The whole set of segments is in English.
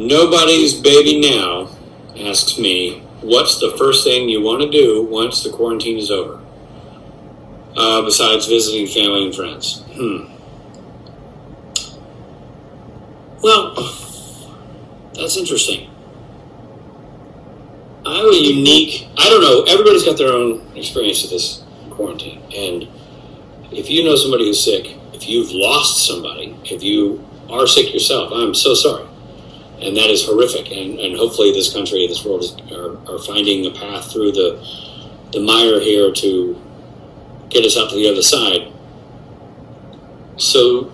Nobody's baby now asks me, what's the first thing you want to do once the quarantine is over? Besides visiting family and friends. Well, that's interesting. I don't know, everybody's got their own experience with this quarantine. And if you know somebody who's sick, if you've lost somebody, if you are sick yourself, I'm so sorry. And that is horrific. And hopefully this country, this world are finding a path through the mire here to get us out to the other side. So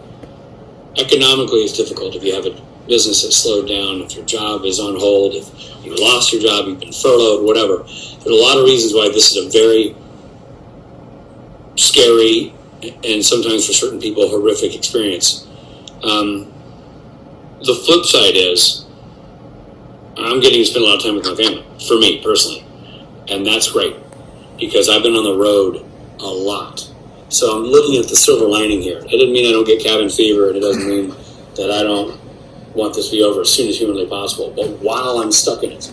economically it's difficult if you have a business that's slowed down, if your job is on hold, if you lost your job, you've been furloughed, whatever. There's a lot of reasons why this is a very scary and sometimes for certain people horrific experience. The flip side is I'm getting to spend a lot of time with my family, for me personally, and that's great because I've been on the road a lot. So I'm looking at the silver lining here. It doesn't mean I don't get cabin fever, and it doesn't mean that I don't want this to be over as soon as humanly possible. But while I'm stuck in it,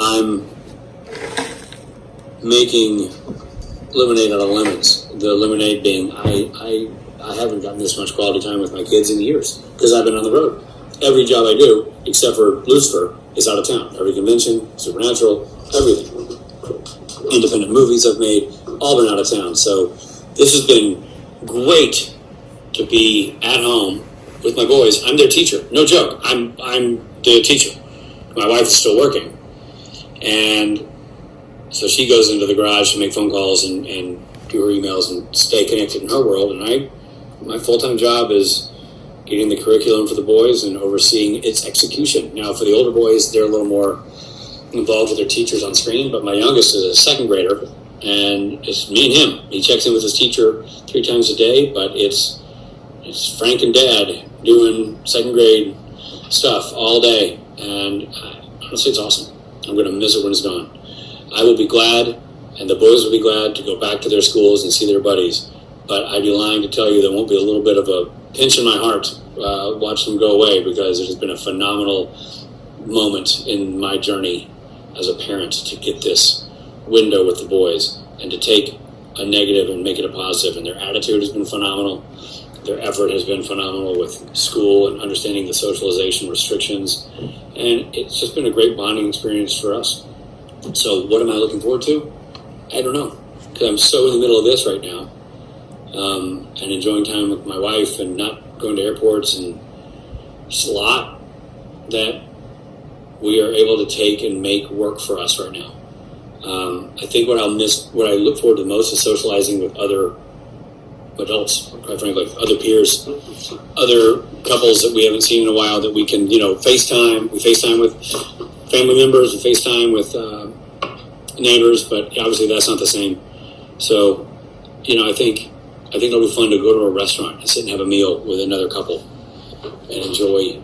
I'm making lemonade out of lemons. The lemonade being I haven't gotten this much quality time with my kids in years because I've been on the road. Every job I do, except for Lucifer, is out of town. Every convention, Supernatural, everything. Independent movies I've made, all been out of town. So this has been great to be at home with my boys. I'm their teacher. No joke. I'm the teacher. My wife is still working. And so she goes into the garage to make phone calls and do her emails and stay connected in her world. And my full-time job is getting the curriculum for the boys and overseeing its execution. Now, for the older boys, they're a little more involved with their teachers on screen, but my youngest is a second grader, and it's me and him. He checks in with his teacher 3 times a day, but it's Frank and Dad doing second grade stuff all day, and honestly, it's awesome. I'm going to miss it when it's gone. I will be glad, and the boys will be glad to go back to their schools and see their buddies, but I'd be lying to tell you there won't be a little bit of a pinch in my heart watch them go away, because it has been a phenomenal moment in my journey as a parent to get this window with the boys and to take a negative and make it a positive. And their attitude has been phenomenal. Their effort has been phenomenal with school and understanding the socialization restrictions. And it's just been a great bonding experience for us. So what am I looking forward to? I don't know, because I'm so in the middle of this right now, and enjoying time with my wife and not going to airports, and just a lot that we are able to take and make work for us right now. I think what I look forward to most is socializing with other adults, quite frankly, other peers, other couples that we haven't seen in a while that we can, FaceTime. We FaceTime with family members and FaceTime with neighbors, but obviously that's not the same. So, I think it'll be fun to go to a restaurant and sit and have a meal with another couple and enjoy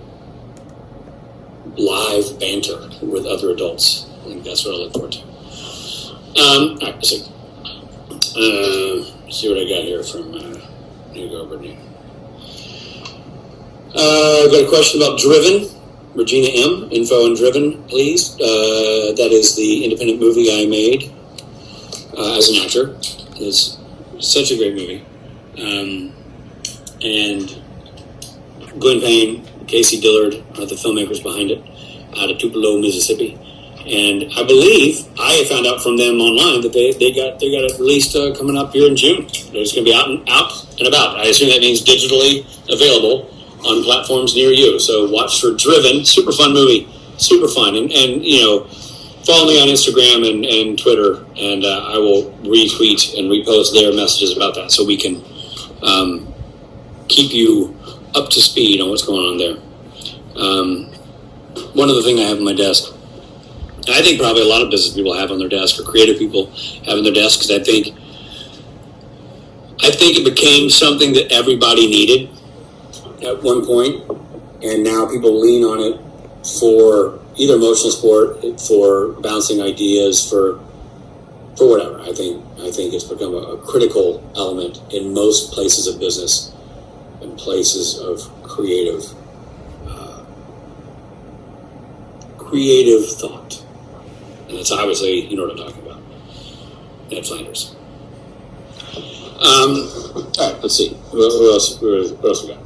live banter with other adults. I think that's what I look forward to. All right, let's see. See what I got here from here you go, Brittany. I've got a question about Driven. Regina M. Info on Driven, please. That is the independent movie I made as an actor. It's such a great movie. And Glenn Payne, Casey Dillard are the filmmakers behind it, out of Tupelo, Mississippi. And I believe I found out from them online that they got it released coming up here in June. It's going to be out and about. I assume that means digitally available on platforms near you. So watch for Driven. Super fun movie. Super fun. And follow me on Instagram and Twitter, and I will retweet and repost their messages about that so we can keep you up to speed on what's going on there. One other thing I have on my desk, and I think probably a lot of business people have on their desk, or creative people have on their desk, because I think it became something that everybody needed at one point, and now people lean on it for either emotional support, for bouncing ideas, for whatever. I think it's become a critical element in most places of business and places of creative creative thought. And it's obviously, you know what I'm talking about. Ned Flanders. All right, let's see. Who else we got?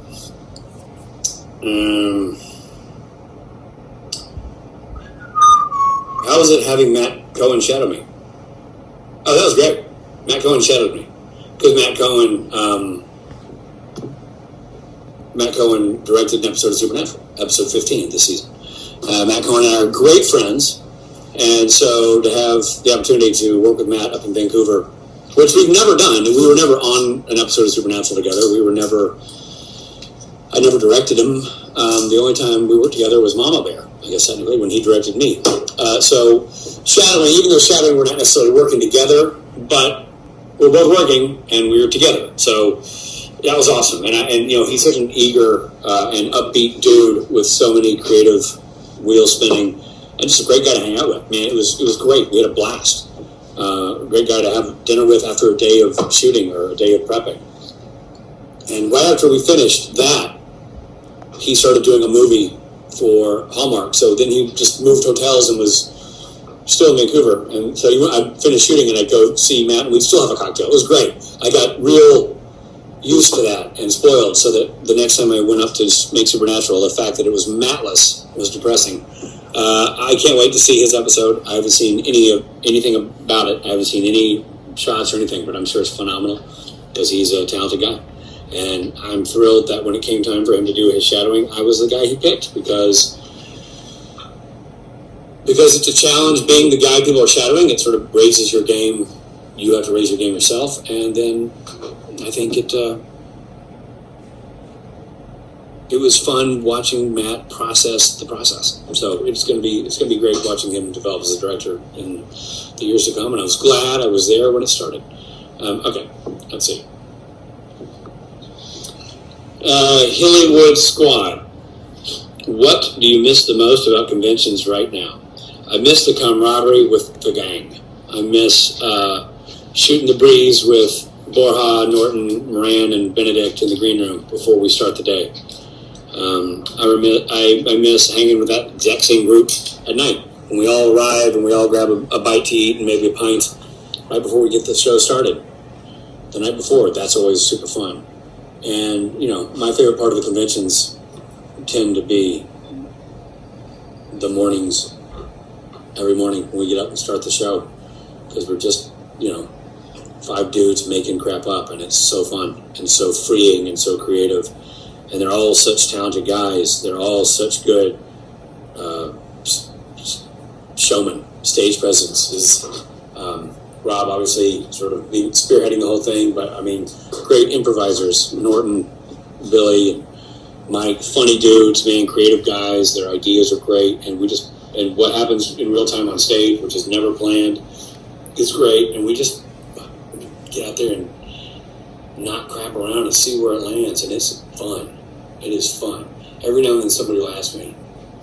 How was it having Matt Cohen shadow me? Oh, that was great. Matt Cohen shadowed me. Because Matt Cohen directed an episode of Supernatural, episode 15 this season. Matt Cohen and I are great friends, and so to have the opportunity to work with Matt up in Vancouver, which we've never done. We were never on an episode of Supernatural together. I never directed him. The only time we worked together was Mama Bear, I guess technically, when he directed me. So shadowing, even though shadowing, we're not necessarily working together, but we're both working and we were together. So that was awesome. And you know, he's such an eager and upbeat dude with so many creative wheels spinning, and just a great guy to hang out with. Man, it was great. We had a blast. Great guy to have dinner with after a day of shooting or a day of prepping. And right after we finished that, he started doing a movie for Hallmark. So then he just moved hotels and was still in Vancouver. And so I finished shooting and I'd go see Matt and we'd still have a cocktail. It was great. I got real used to that and spoiled, so that the next time I went up to make Supernatural, the fact that it was Mattless was depressing. I can't wait to see his episode. I haven't seen anything about it. I haven't seen any shots or anything, but I'm sure it's phenomenal because he's a talented guy. And I'm thrilled that when it came time for him to do his shadowing, I was the guy he picked because it's a challenge being the guy people are shadowing. It sort of raises your game. You have to raise your game yourself, and then I think it was fun watching Matt process the process. So it's going to be great watching him develop as a director in the years to come. And I was glad I was there when it started. Okay, let's see. Hillywood Squad. What do you miss the most about conventions right now? I miss the camaraderie with the gang. I miss shooting the breeze with Borja, Norton, Moran, and Benedict in the green room before we start the day. I miss hanging with that exact same group at night when we all arrive and we all grab a bite to eat and maybe a pint right before we get the show started. The night before, that's always super fun. And, you know, my favorite part of the conventions tend to be the mornings, every morning when we get up and start the show, because we're just, you know, 5 dudes making crap up, and it's so fun and so freeing and so creative. And they're all such talented guys. They're all such good showmen. Stage presence is Rob, obviously, sort of spearheading the whole thing, but I mean, great improvisers. Norton, Billy, and Mike, funny dudes, man, creative guys. Their ideas are great, and what happens in real time on stage, which is never planned, is great. And we just get out there and not crap around and see where it lands, and it's fun. It is fun. Every now and then somebody will ask me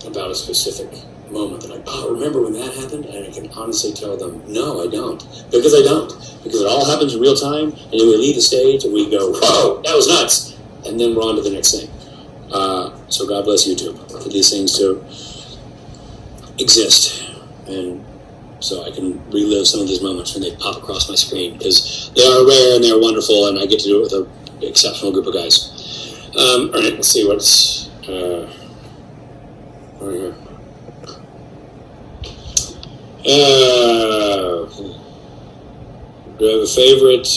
about a specific moment. They're like, oh, remember when that happened? And I can honestly tell them, no, I don't. Because I don't. Because it all happens in real time, and then we leave the stage and we go, whoa, that was nuts. And then we're on to the next thing. So God bless YouTube for these things to exist. And so I can relive some of these moments when they pop across my screen, because they are rare and they're wonderful, and I get to do it with an exceptional group of guys. All right, let's see what's over here. Do I have a favorite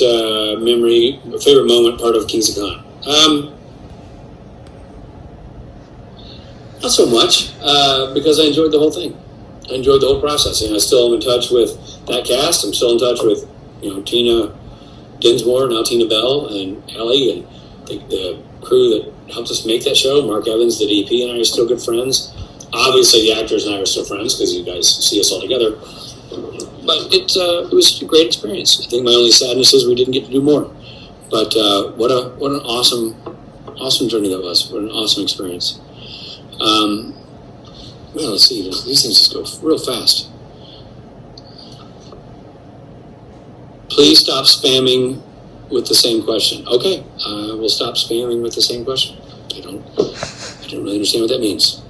memory, a favorite moment, part of Kings of Con? Not so much, because I enjoyed the whole thing. I enjoyed the whole process, and I still am in touch with that cast. I'm still in touch with, you know, Tina Dinsmore, now Tina Bell, and Ellie, and the crew that helped us make that show. Mark Evans, the DP, and I are still good friends. Obviously, the actors and I are still friends because you guys see us all together. But it was a great experience. I think my only sadness is we didn't get to do more. But what an awesome journey that was. What an awesome experience. Well, let's see. These things just go real fast. Please stop spamming with the same question. Okay, we'll stop spamming with the same question. I don't really understand what that means.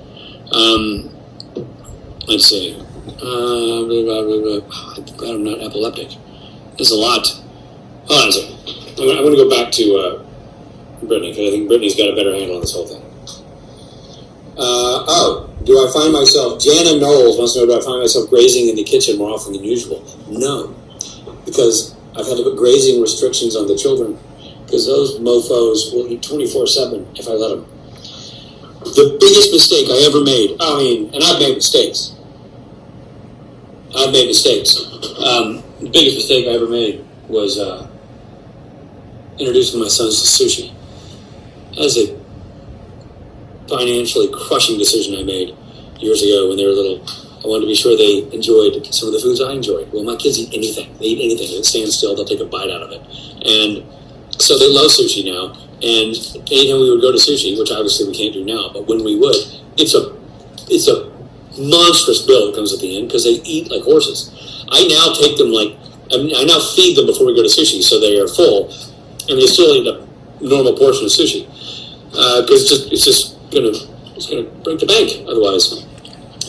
Let's see. I'm glad I'm not epileptic. There's a lot. Hold on a second. I'm going to go back to Brittany, because I think Brittany's got a better handle on this whole thing. Do I find myself, Jana Knowles wants to know, do I find myself grazing in the kitchen more often than usual? No, because I've had to put grazing restrictions on the children, because those mofos will eat 24/7 if I let them. The biggest mistake I ever made, and I've made mistakes. The biggest mistake I ever made was introducing my sons to sushi. That was a financially crushing decision I made years ago when they were little. I wanted to be sure they enjoyed some of the foods I enjoyed. Well, my kids eat anything. They eat anything. They stand still, they'll take a bite out of it. And so they love sushi now. And anytime we would go to sushi, which obviously we can't do now, but when we would, it's a monstrous bill that comes at the end because they eat like horses. I now take them I now feed them before we go to sushi so they are full, and they still eat a normal portion of sushi because it's gonna break the bank otherwise.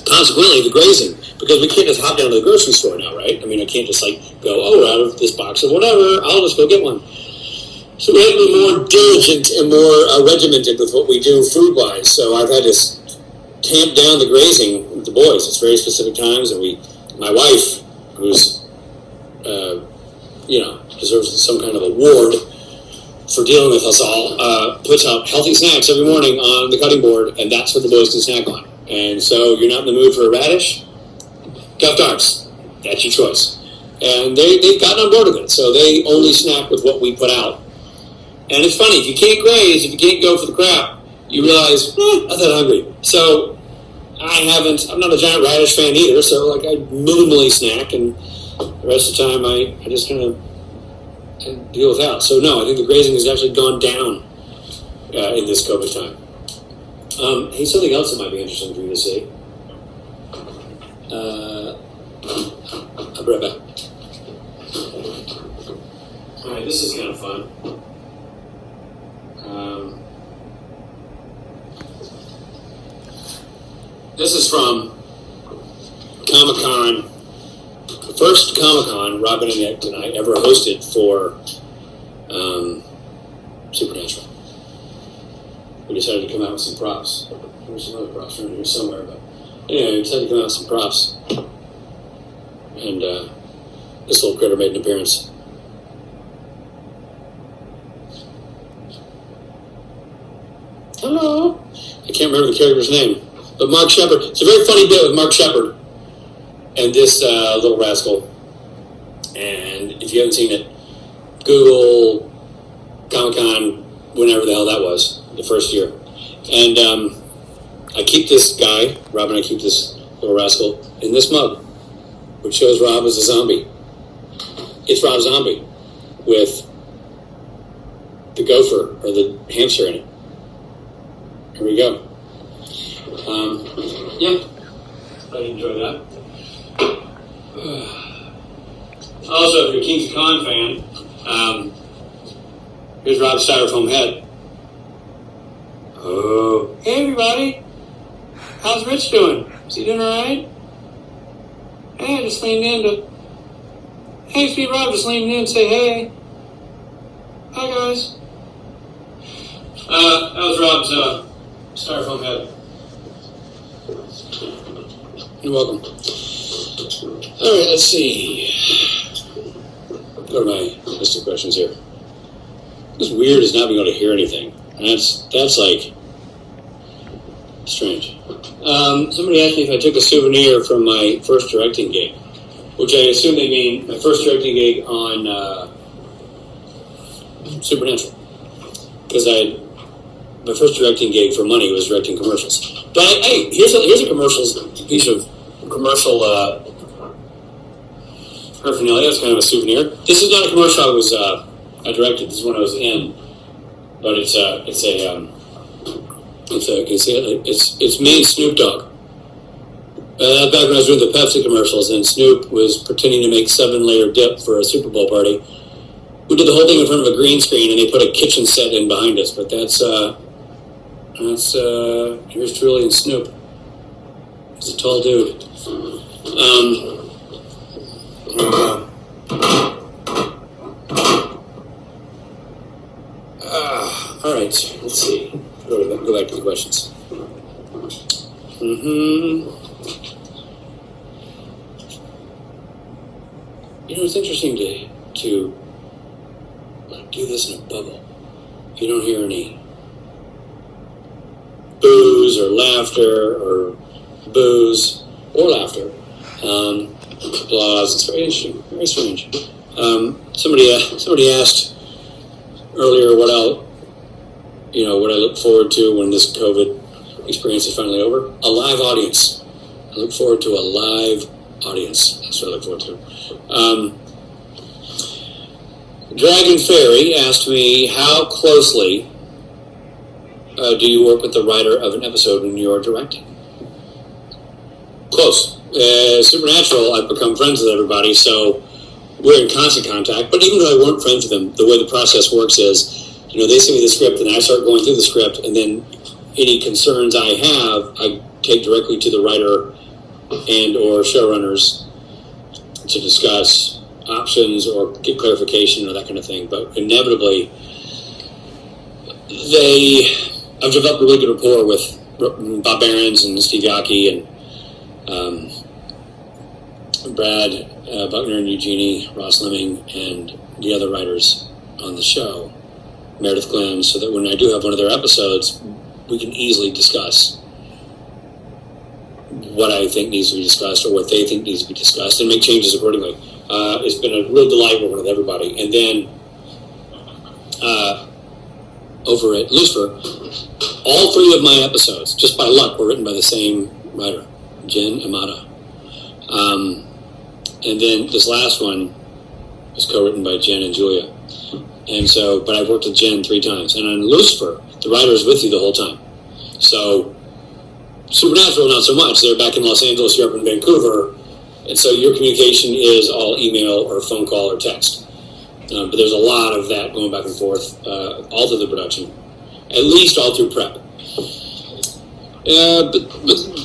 Consequently, the grazing, because we can't just hop down to the grocery store now, right? I mean, I can't just go, we're out of this box of whatever, I'll just go get one. So we have to be more diligent and more regimented with what we do food-wise. So I've had to tamp down the grazing with the boys. It's very specific times, and my wife, who's deserves some kind of award for dealing with us all, puts out healthy snacks every morning on the cutting board, and that's what the boys can snack on. And so you're not in the mood for a radish? Cuffed arms. That's your choice. And they've gotten on board with it, so they only snack with what we put out. And it's funny, if you can't graze, if you can't go for the crap, you realize, I'm not hungry. So I'm not a giant radish fan either, so I minimally snack, and the rest of the time I just kind of deal without. So no, I think the grazing has actually gone down in this COVID time. Hey, something else that might be interesting for you to see. I'll be right back. All right, this is kind of fun. This is from Comic-Con, the first Comic-Con Robin and Nick and I ever hosted for Supernatural. We decided to come out with some props. There's some other props around here somewhere, but anyway, we decided to come out with some props. And this little critter made an appearance. Hello. I can't remember the character's name, but Mark Shepard. It's a very funny bit with Mark Shepard and this little rascal. And if you haven't seen it, Google Comic-Con, whenever the hell that was, the first year. And I keep this guy, Rob and I keep this little rascal in this mug, which shows Rob as a zombie. It's Rob Zombie with the gopher or the hamster in it. Here we go. I enjoy that. Also, if you're a Kings of Con fan, here's Rob's styrofoam head. Oh, hey everybody! How's Rich doing? Is he doing all right? Hey, I just leaned in to. Hey, Steve Rob, just leaned in and say hey. Hi guys. That was Rob's styrofoam head. You're welcome. All right, let's see. Go to my list of questions here. What's weird is not being able to hear anything. And that's like strange. Somebody asked me if I took a souvenir from my first directing gig, which I assume they mean my first directing gig on Supernatural, because my first directing gig for money was directing commercials. But hey, here's a piece of commercial paraphernalia. That's kind of a souvenir. This is not a commercial I directed. This is one I was in, but it's me and Snoop Dogg. Back when I was doing the Pepsi commercials, and Snoop was pretending to make 7-layer dip for a Super Bowl party. We did the whole thing in front of a green screen, and they put a kitchen set in behind us. But that's yours truly and Snoop. He's a tall dude. All right, let's see. Go back to the questions. It's interesting to do this in a bubble. You don't hear any boos or laughter or boos or laughter. Applause. It's very interesting. Very strange. Somebody asked earlier what I look forward to when this COVID experience is finally over. A live audience. I look forward to a live audience. That's what I look forward to. Dragon Fairy asked me, how closely do you work with the writer of an episode when you're directing? Close. Supernatural, I've become friends with everybody, so we're in constant contact. But even though I weren't friends with them, the way the process works is, they send me the script, and I start going through the script, and then any concerns I have, I take directly to the writer and or showrunners to discuss options or get clarification or that kind of thing. But inevitably, I've developed a really good rapport with Bob Behrens and Steve Yockey and Brad Buckner and Eugenie, Ross Lemming, and the other writers on the show, Meredith Glenn, so that when I do have one of their episodes, we can easily discuss what I think needs to be discussed or what they think needs to be discussed and make changes accordingly. It's been a real delight working with everybody. And then over at Lucifer, all three of my episodes, just by luck, were written by the same writer, Jen Amata. And then this last one was co-written by Jen and Julia. And so, but I've worked with Jen 3 times. And on Lucifer, the writer is with you the whole time. So, Supernatural, not so much. They're back in Los Angeles, you're up in Vancouver. And so your communication is all email or phone call or text. But there's a lot of that going back and forth all through the production. At least all through prep. But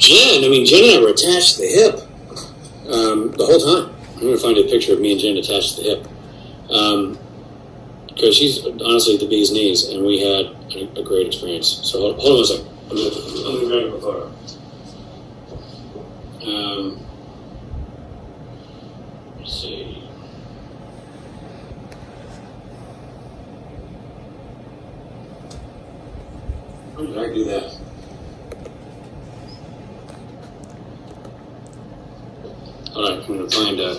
Jen and I were attached to the hip the whole time. I'm going to find a picture of me and Jen attached to the hip. Because she's honestly the bee's knees, and we had a great experience. So hold on a second. I'm going to grab a photo. Let's see. How did I do that? All right, I'm going to find a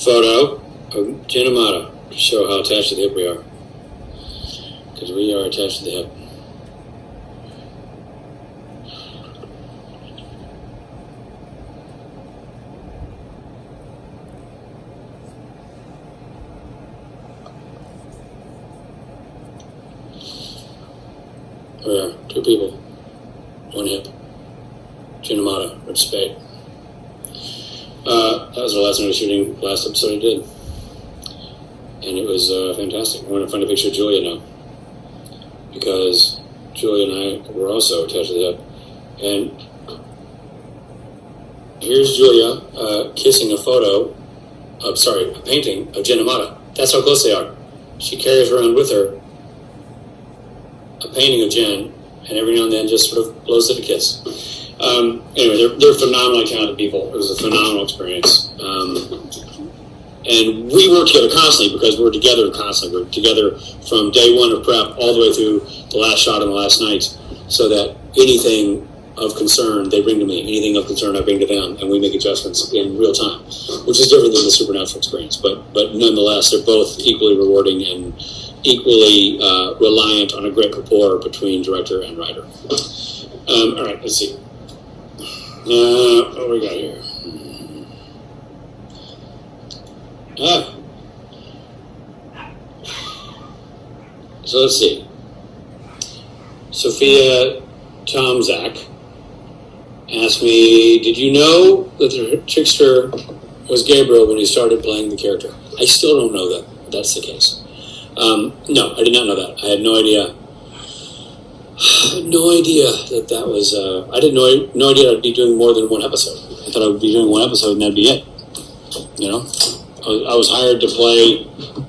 photo of Jen Amata to show how attached to the hip we are. Because we are attached to the hip. Oh yeah, 2 people, 1 hip. Jen Amata, Rich Spade. That was the last night of shooting, last episode I did. And it was fantastic. I'm going to find a picture of Julia now. Because Julia and I were also attached to the hip. And here's Julia kissing a painting of Jen Amata. That's how close they are. She carries around with her a painting of Jen, and every now and then just sort of blows it a kiss. Anyway, they're phenomenally talented people. It was a phenomenal experience. And we work together constantly because we're together constantly. We're together from day one of prep all the way through the last shot and the last night, so that anything of concern they bring to me, anything of concern I bring to them, and we make adjustments in real time, which is different than the Supernatural experience. But nonetheless, they're both equally rewarding and equally reliant on a great rapport between director and writer. All right, let's see. What we got here? So let's see. Sophia Tomzak asked me, did you know that the trickster was Gabriel when he started playing the character? I still don't know that that's the case. No, I did not know that. I had no idea. I had no idea that was. I didn't know. No idea I'd be doing more than one episode. I thought I would be doing one episode and that'd be it. You know, I was hired to play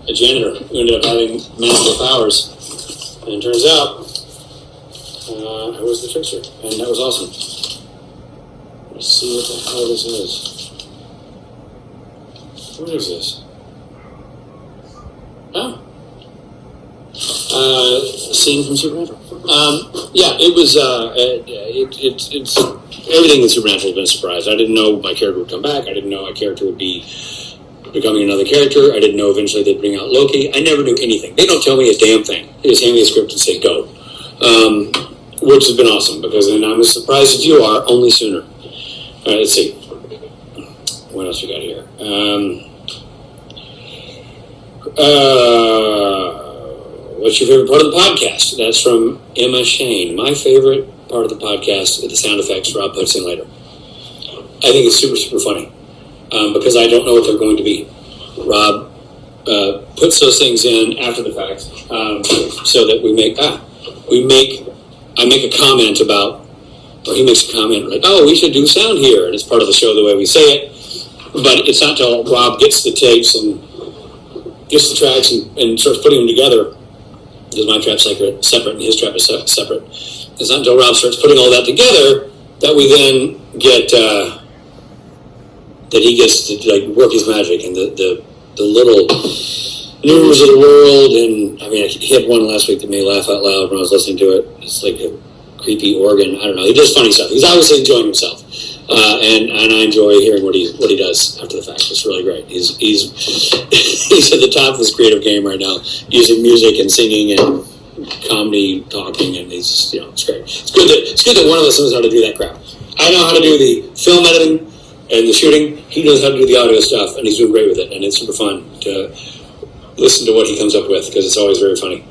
a janitor who ended up having magical powers, and it turns out I was the trickster, and that was awesome. Let's see what the hell this is. What is this? Oh. Scene from Supernatural. Yeah, it was. It's everything in Supernatural has been a surprise. I didn't know my character would come back. I didn't know my character would be becoming another character. I didn't know eventually they'd bring out Loki. I never knew anything. They don't tell me a damn thing. They just hand me a script and say go, which has been awesome because then I'm as surprised as you are, only sooner. All right, let's see. What else we got here? What's your favorite part of the podcast? That's from Emma Shane. My favorite part of the podcast is the sound effects Rob puts in later. I think it's super, super funny because I don't know what they're going to be. Rob puts those things in after the fact so that I make a comment about, or he makes a comment like, oh, we should do sound here. And it's part of the show the way we say it. But it's not until Rob gets the tapes and gets the tracks and starts putting them together, because my trap's separate and his trap is separate. It's not until Rob starts putting all that together that we then get that he gets to like work his magic and the little news of the world. And I mean, he had one last week that made me laugh out loud when I was listening to it. It's like a creepy organ. I don't know. He does funny stuff. He's obviously enjoying himself, and I enjoy hearing what he does after the fact. It's really great. He's at the top of his creative game right now, using music and singing and comedy, talking, and he's it's great. It's good that one of us knows how to do that crap. I know how to do the film editing and the shooting. He knows how to do the audio stuff, and he's doing great with it. And it's super fun to listen to what he comes up with because it's always very funny.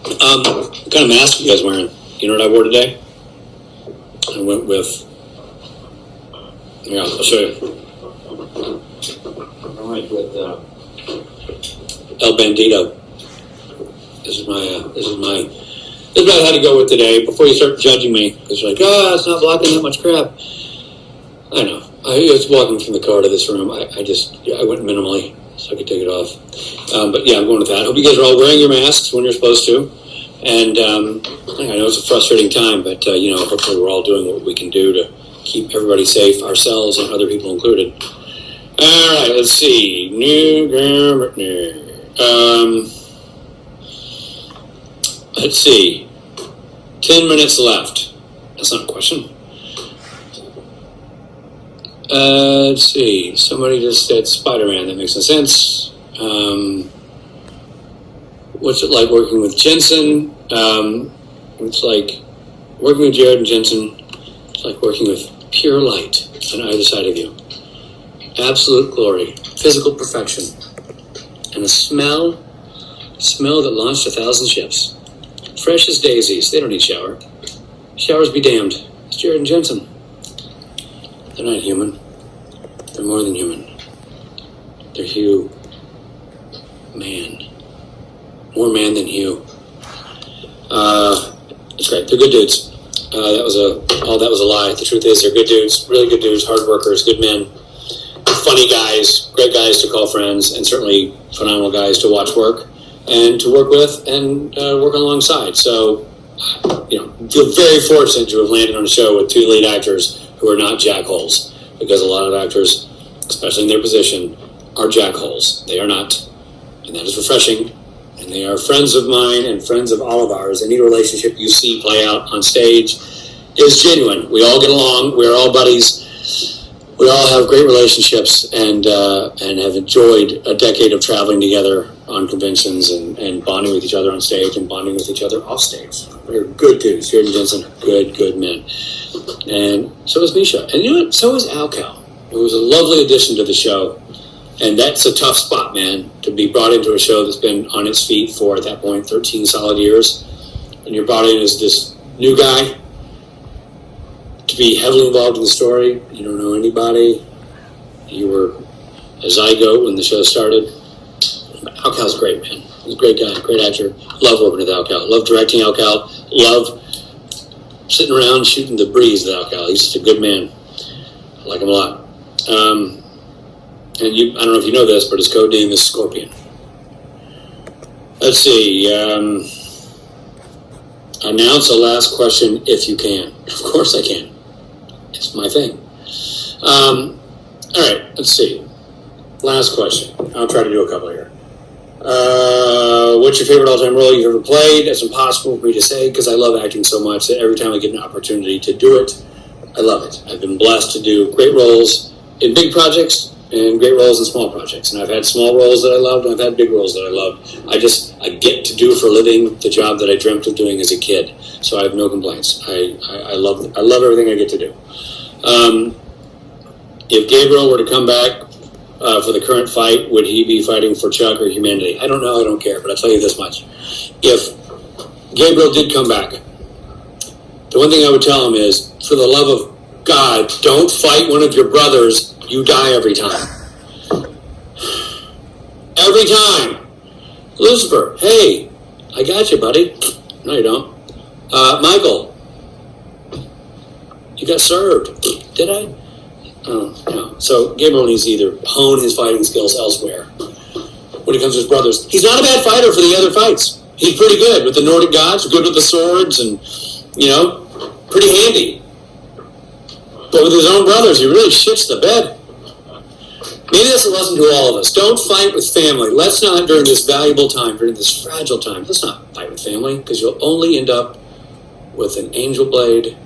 What kind of mask are you guys wearing? You know what I wore today? I went with. Yeah, I'll show you. I went with El Bandito. This is what I had to go with today. Before you start judging me, because you're like, it's not blocking that much crap. I know. I was walking from the car to this room. I went minimally so I could take it off. But yeah, I'm going with that. I hope you guys are all wearing your masks when you're supposed to. And I know it's a frustrating time, but hopefully we're all doing what we can do to keep everybody safe, ourselves and other people included. All right, let's see. Let's see. 10 minutes left. That's not a question. Let's see. Somebody just said Spider-Man. That makes no sense. What's it like working with Jensen? It's like working with Jared and Jensen. It's like working with pure light on either side of you. Absolute glory. Physical perfection. And a smell that launched 1,000 ships. Fresh as daisies. They don't need shower. Showers be damned. It's Jared and Jensen. They're not human. They're more than human. They're Hugh. Man. More man than Hugh. It's great. They're good dudes. That was a lie. The truth is they're good dudes. Really good dudes. Hard workers. Good men. Funny guys. Great guys to call friends. And certainly phenomenal guys to watch work. And to work with and work alongside. So, feel very fortunate to have landed on a show with two lead actors who are not jackholes. Because a lot of actors, especially in their position, are jackholes. They are not. And that is refreshing. And they are friends of mine and friends of all of ours. Any relationship you see play out on stage is genuine. We all get along. We're all buddies. We all have great relationships and have enjoyed a decade of traveling together on conventions and bonding with each other on stage and bonding with each other off stage. We're good dudes. Jared and Jensen are good men. And so is Misha. And you know what? So is Alcal. It was a lovely addition to the show. And that's a tough spot, man, to be brought into a show that's been on its feet for, at that point, 13 solid years. And you're brought in as this new guy to be heavily involved in the story. You don't know anybody. You were a zygote when the show started. Alcal's great, man. He's a great guy, great actor. Love working with Al-Cal. Love directing Al-Cal. Love sitting around shooting the breeze with Al-Cal. He's just a good man. I like him a lot. And I don't know if you know this, but his code name is Scorpion. Let's see. Announce a last question if you can. Of course I can. It's my thing. All right, let's see. Last question. I'll try to do a couple here. What's your favorite all-time role you've ever played? That's impossible for me to say because I love acting so much that every time I get an opportunity to do it, I love it. I've been blessed to do great roles in big projects and great roles in small projects. And I've had small roles that I loved, and I've had big roles that I loved. I get to do for a living the job that I dreamt of doing as a kid. So I have no complaints. I love everything I get to do. If Gabriel were to come back for the current fight, would he be fighting for Chuck or humanity? I don't know. I don't care. But I'll tell you this much. If Gabriel did come back, the one thing I would tell him is, for the love of God, don't fight one of your brothers. You die every time. Every time. Lucifer, hey, I got you, buddy. No, you don't. Michael, you got served. Did I? Oh, no. So Gabriel needs to either hone his fighting skills elsewhere. When it comes to his brothers, he's not a bad fighter for the other fights. He's pretty good with the Nordic gods, good with the swords, and, pretty handy. But with his own brothers, he really shits the bed. Maybe that's a lesson to all of us. Don't fight with family. Let's not, during this valuable time, during this fragile time, let's not fight with family, because you'll only end up with an angel blade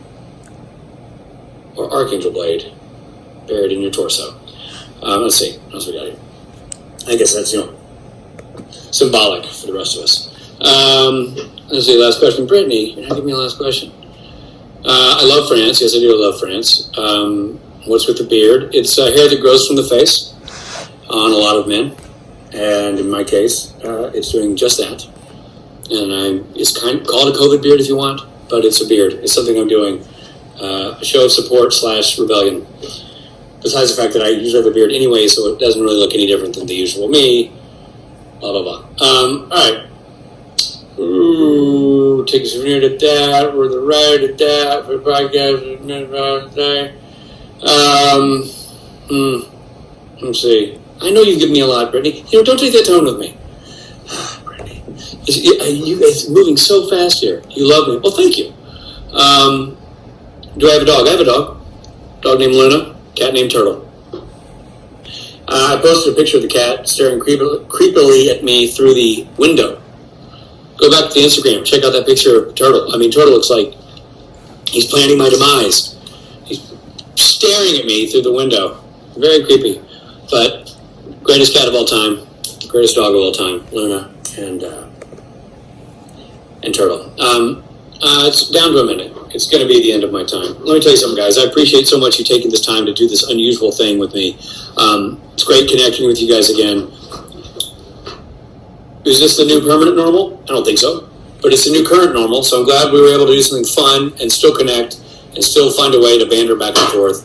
or archangel blade buried in your torso. Let's see. What else we got here? I guess that's, symbolic for the rest of us. Let's see, last question. Brittany, you're not giving me a last question. I love France. Yes, I do love France. What's with the beard? It's hair that grows from the face on a lot of men. And in my case, it's doing just that. And it's call it a COVID beard if you want, but it's a beard. It's something I'm doing. A show of support / rebellion. Besides the fact that I usually have a beard anyway, so it doesn't really look any different than the usual me. Blah, blah, blah. All right. Ooh, take a souvenir to that. We're the right at that. For the podcast today. Let's see. I know you've given me a lot, Brittany. Don't take that tone with me. Brittany. It's moving so fast here. You love me. Well, thank you. Do I have a dog? I have a dog. Dog named Luna. Cat named Turtle. I posted a picture of the cat staring creepily at me through the window. Go back to the Instagram. Check out that picture of Turtle. Turtle looks like he's planning my demise. He's staring at me through the window. Very creepy. But greatest cat of all time. Greatest dog of all time. Luna and Turtle. It's down to a minute. It's going to be the end of my time. Let me tell you something, guys. I appreciate so much you taking this time to do this unusual thing with me. It's great connecting with you guys again. Is this the new permanent normal? I don't think so. But it's the new current normal, so I'm glad we were able to do something fun and still connect and still find a way to banter back and forth.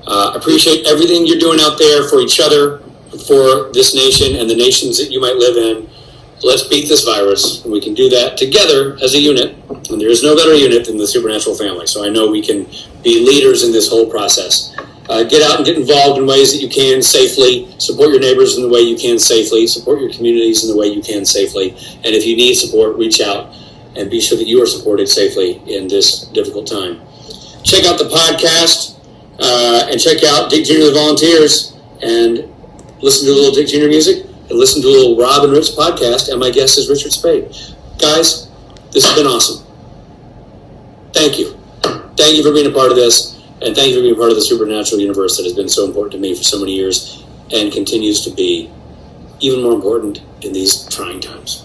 Appreciate everything you're doing out there for each other, for this nation and the nations that you might live in. Let's beat this virus, and we can do that together as a unit. And there is no better unit than the supernatural family. So I know we can be leaders in this whole process. Get out and get involved in ways that you can safely. Support your neighbors in the way you can safely. Support your communities in the way you can safely. And if you need support, reach out and be sure that you are supported safely in this difficult time. Check out the podcast and check out Dick Jr. The Volunteers and listen to a little Dick Jr. music. And listen to a little Rob and Rich podcast, and my guest is Richard Spade. Guys, this has been awesome. Thank you. Thank you for being a part of this, and thank you for being a part of the supernatural universe that has been so important to me for so many years and continues to be even more important in these trying times.